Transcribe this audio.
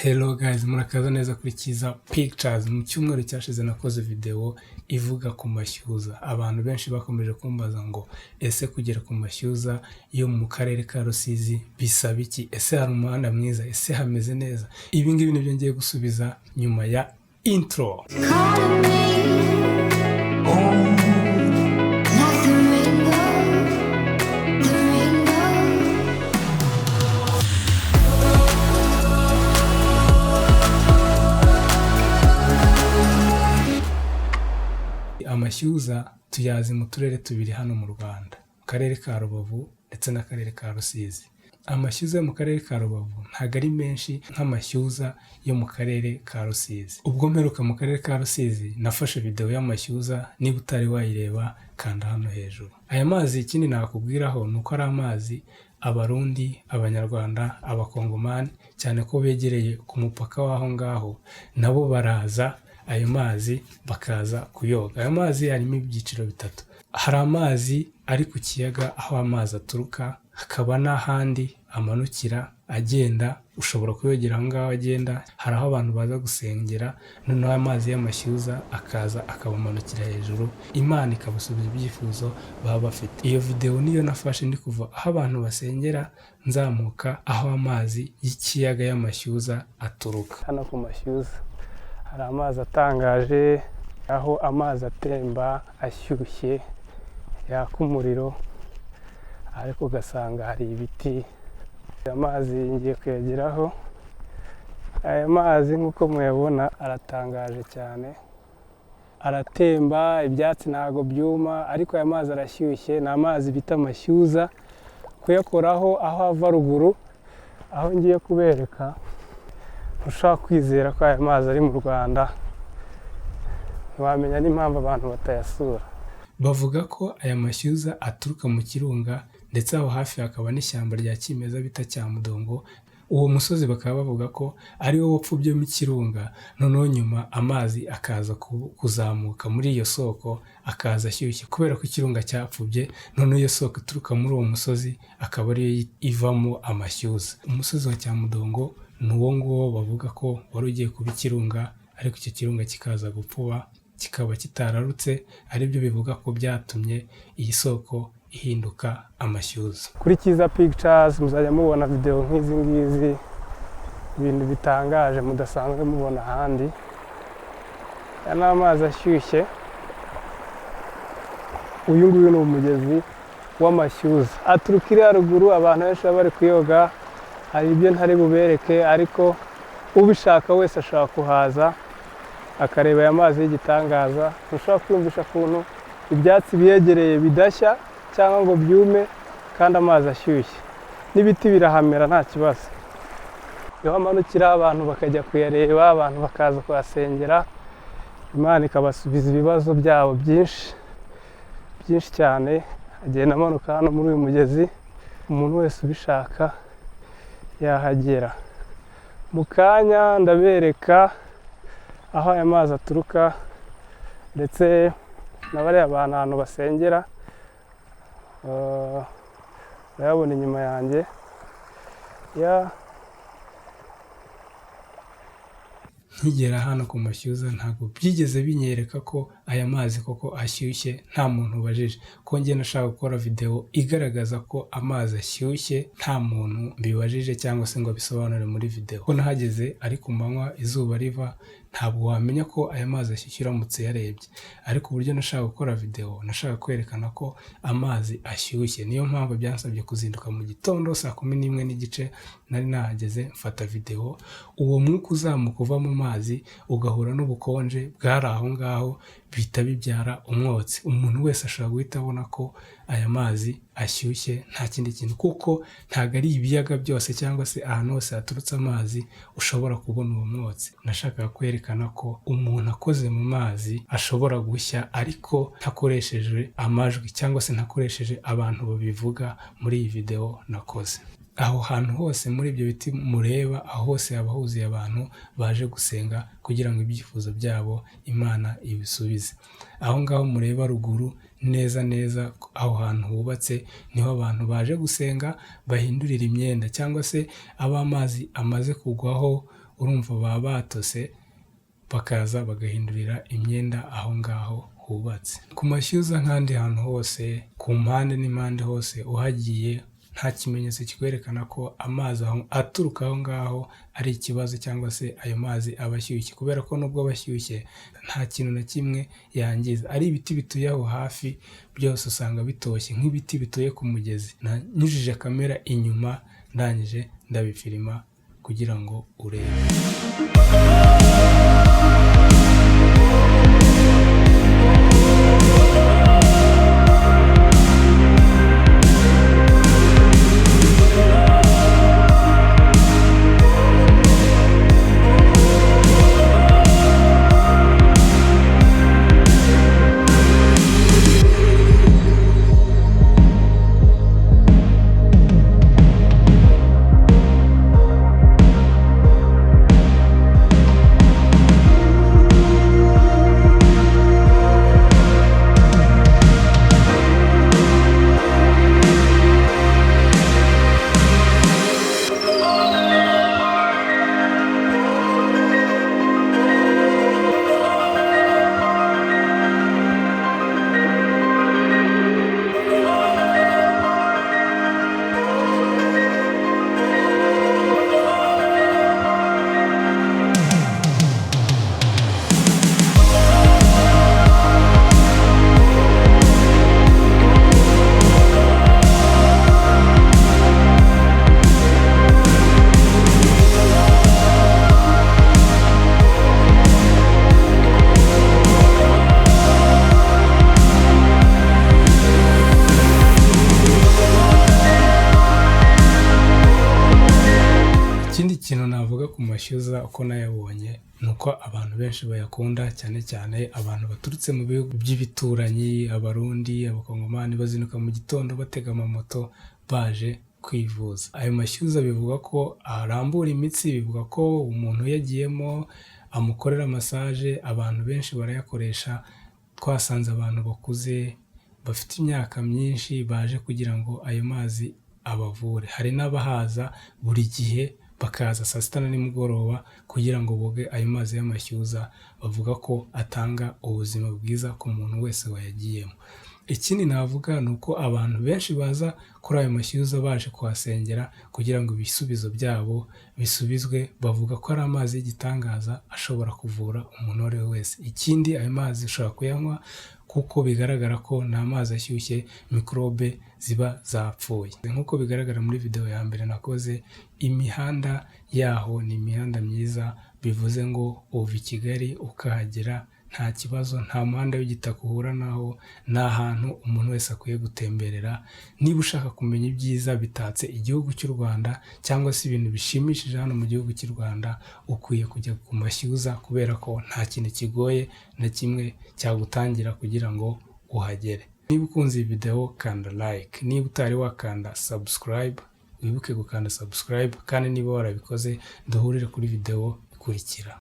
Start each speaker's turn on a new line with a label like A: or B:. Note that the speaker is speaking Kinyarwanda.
A: Hello guys, murakaza neza kuri Kiza Pictures. Mu cyumweru cyashize nakoze video ivuga ku mashyuza. Abantu benshi bakomeje kumbaza ngo ese kugera ku mashyuza yo mu karere ka Rusizi bisaba iki? Ese hari umuhanda mwiza? Ese hameze neza? Ibi ngibi nibyo ngiye gusubiza nyuma ya intro. Amashyuza tuyazi mu turere tubiri hano mu Rwanda, akarere ka Rubavu ndetse n'akarere ka Rusizi. Amashyuza yo mu karere ka Rubavu ntabwo ari menshi nk'amashyuza yo mu karere ka Rusizi. Ubwo mperuka mu karere ka Rusizi nafashe video y'amashyuza, niba utari wayireba kanda hano hejuru. Aya mazi ikindi nakubwiraho ni uko ari amazi Abarundi, Abanyarwanda, Abakongomani, cyane ko begereye ku mupaka w'aho ngaho, nabo baraza ayo mazi bakaza kuyoga. Ayo mazi harimo ibyiciro bitatu. Hari amazi ari ku kiyaga aho amazi aturuka, hakaba n'ahandi amanukira agenda, ushobora kuyogera aho ngaho agenda. Hari aho abantu baza gusengera, noneho amazi y'amashyuza akaza akabamanukira hejuru, Imana ikabasubiza ibyifuzo baba bafite. Iyo video niyo nafashe ndi kuva aho abantu basengera nzamuka aho amazi y'ikiyaga y'amashyuza aturuka. Hano ku mashyuza hari amazi atangaje, aho amazi atemba ashyushye yaka umuriro, ariko ugasanga hari ibiti. Amazi ngiye kuyageraho. Aya mazi nk'uko muyabona aratangaje cyane, aratemba, ibyatsi ntago byuma, ariko aya mazi arashyushye. Ni amazi bita amashyuza. Kuyakoraho aho ava ruguru, aho ngiye kubereka, ushaka kwizera ko aya mazi ari mu Rwanda, ntiwamenya n'impamvu abantu batayasura. Bavuga ko aya mashyuza aturuka mu kirunga, ndetse aho hafi hakaba n'ishyamba rya kimeza bita Cyamudongo. Uwo musozi bakaba bavuga ko ari wo wapfubyemo ikirunga, noneho nyuma amazi akaza kuzamuka muri iyo soko, akaza ashyushye kubera ko ikirunga cyapfubye. Noneho iyo soko ituruka muri uwo musozi akaba ariyo ivamo amashyuza. Umusozi wa Cyamudongo ni uwo nguwo bavuga ko wari ugiye kuba ikirunga, ariko icyo kirunga kikaza gupfuba, kikaba kitararutse, aribyo bivuga ko byatumye iyi soko ihinduka amashyuza. Kuri Kiza Pictures muzajya mubona video nk'izi ngizi, ibintu bitangaje mudasanzwe mubona ahandi. Aya ni amazi ashyushye. Uyu nguyu ni umugezi w'amashyuza, aturuka iriya ruguru. Abantu benshi bari kuyoga, hari ibyo ntari bubereke, ariko ubishaka wese ashobora kuhaza akareba aya mazi y'igitangaza. Ntushobora kwiyumvisha ukuntu ibyatsi biyegereye bidashya cyangwa ngo byume, kandi amazi ashyushye. N'ibiti birahamera nta kibazo. Iyo amanukira abantu bakajya kuyareba, abantu bakaza kuhasengera, Imana ikabasubiza ibibazo byabo byinshi cyane. Agenda amanuka hano muri uyu mugezi, umuntu wese ubishaka yahagera. Mu kanya ndabereka aho aya mazi aturuka, ndetse na bariya bantu ahantu basengera, urayabona inyuma yanjye. Nkigera hano ku mashyuza ntabwo byigeze binyereka ko aya mazi koko ashyushye, nta muntu ubajije. Ko njye nashaka gukora video igaragaza ko amazi ashyushye, nta muntu mbibajije cyangwa se ngo bisobanure muri video. Ko nahageze ari ku manywa, izuba riva, ntabwo wamenya ko aya mazi ashyushye uramutse yarebye. Ariko uburyo nashaka gukora video, nashaka kwerekana ko amazi ashyushye. Niyo mpamvu byansabye kuzinduka mu gitondo saa 11:15 nari nahageze mfata video. Uwo mwuka uzamuka uva mu mazi ugahura n'ubukonje bwari aho ngaho, bihita bibyara umwotsi. Umuntu wese ashobora guhita abona ko aya mazi ashyushye, nta kindi kintu, kuko ntabwo ari ibiyaga byose cyangwa se ahantu hose haturutse amazi ushobora kubona uwo mwotsi. Nashakaga kwerekana ko umuntu akoze mu mazi ashobora gushya, ariko ntakoresheje amajwi cyangwa se ntakoresheje abantu babivuga muri iyi video nakoze. Aho hantu hose muri ibyo biti mureba, aho hose haba huzuye abantu baje gusenga kugira ngo ibyifuzo byabo Imana ibisubize. Aho ngaho mureba ruguru neza aho hantu hubatse, niho abantu baje gusenga bahindurira imyenda, cyangwa se aba amazi amaze kugwaho urumva baba batose bakaza bagahindurira imyenda aho ngaho hubatse. Ku mashyuza nk'ahandi hantu hose, ku mpande n'impande hose uhagiye, nta kimenyetso kikwerekana ko amazi aturuka aho ngaho ari ikibazo cyangwa se ayo mazi aba ashyushye, kubera ko nubwo aba ashyushye nta kintu na kimwe yangiza. Ari ibiti bituye aho hafi byose usanga bitoshye nk'ibiti bituye ku mugezi. Nanyujije kamera inyuma ndangije ndabifilima kugira ngo urebe. Ikindi kintu navuga ku mashyuza uko nayabonye ni uko abantu benshi bayakunda, cyane cyane abantu baturutse mu bihugu by'ibituranyi, abarundi, abakongomani bazinduka mu gitondo batega amamoto baje kwivuza. Ayo mashyuza bivuga ko arambura imitsi, bivuga ko umuntu uyagiyemo amukorera massage. Abantu benshi barayakoresha, twasanze abantu bakuze bafite imyaka myinshi baje kugira ngo ayo mazi abavure. Hari n'abahaza buri gihe bakaza saa sita na nimugoroba kugira ngo boge ayo mazi y'amashyuza. Bavuga ko atanga ubuzima bwiza ku muntu wese wayagiyemo. Ikindi navuga ni uko abantu benshi baza kuri ayo mashyuza baje kuhasengera kugira ngo ibisubizo byabo bisubizwe. Bavuga ko ari amazi y'igitangaza ashobora kuvura umuntu uwo ari we wese. Ikindi ayo mazi ushobora kuyanywa kuko bigaragara ko ni amazi ashyushye, mikorobe ziba zapfuye. Nk'uko bigaragara muri video ya mbere nakoze, imihanda yaho ni imihanda myiza, bivuze ngo uva i Kigali ukahagera nta kibazo, nta muhanda w'igitaka uhura naho. Ni ahantu umuntu wese akwiye gutemberera. Niba ushaka kumenya ibyiza bitatse igihugu cy'u Rwanda cyangwa se ibintu bishimishije hano mu gihugu cy'u Rwanda, ukwiye kujya ku mashyuza, kubera ko nta kintu kigoye na kimwe cyagutangira kugira ngo uhagere. Niba ukunze iyi video kanda like, niba utari wakanda subscribe wibuke gukanda subscribe, kandi niba warabikoze duhurire kuri video ikurikira.